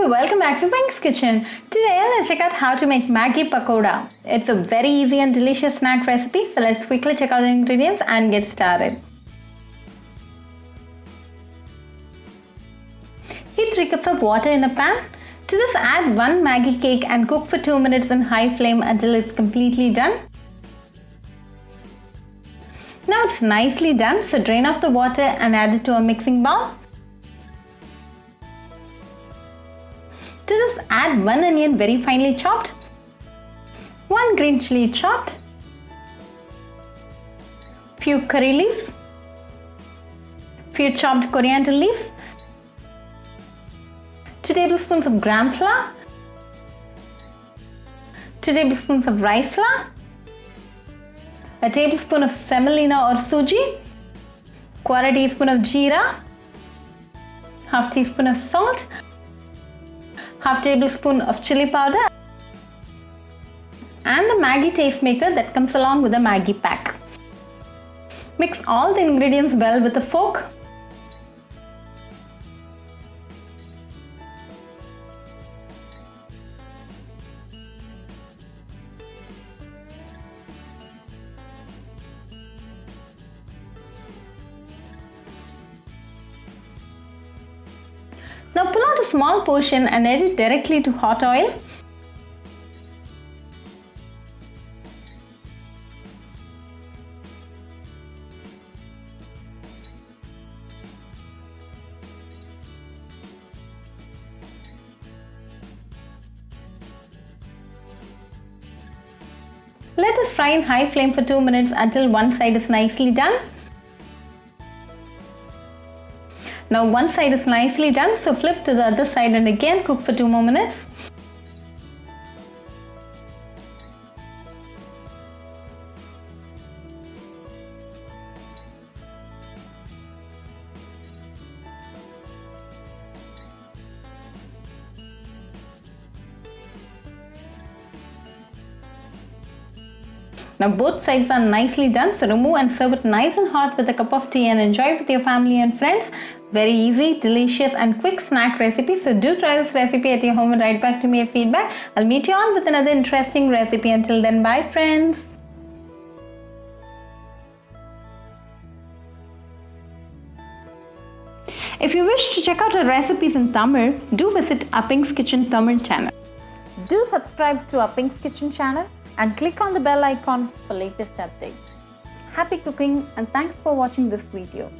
welcome back to Pink's Kitchen. Today let's check out how to make Maggi Pakoda. It's a very easy and delicious snack recipe, so let's quickly check out the ingredients and get started. Heat 3 cups of water in a pan. To this add 1 Maggi cake and cook for 2 minutes in high flame until it's completely done. Now it's nicely done, so drain off the water and add it to a mixing bowl. To this add 1 onion very finely chopped, 1 green chilli chopped, few curry leaves, few chopped coriander leaves, 2 tablespoons of gram flour, 2 tablespoons of rice flour, a tablespoon of semolina or suji, 1/4 teaspoon of jeera, 1/2 teaspoon of salt, 1/2 tablespoon of chilli powder, and the Maggi tastemaker that comes along with the Maggi pack. Mix all the ingredients well with a fork. Now pull out a small portion and add it directly to hot oil. Let this fry in high flame for 2 minutes until one side is nicely done. Now one side is nicely done, so flip to the other side and again cook for 2 more minutes. Now both sides are nicely done, so remove and serve it nice and hot with a cup of tea and enjoy it with your family and friends. Very easy, delicious and quick snack recipe, so do try this recipe at your home and write back to me a feedback. I'll meet you on with another interesting recipe. Until then, bye friends. If you wish to check out our recipes in Tamil, do visit Pink's Kitchen Tamil channel. Do subscribe to Pink's Kitchen channel and click on the bell icon for latest updates. Happy cooking and thanks for watching this video.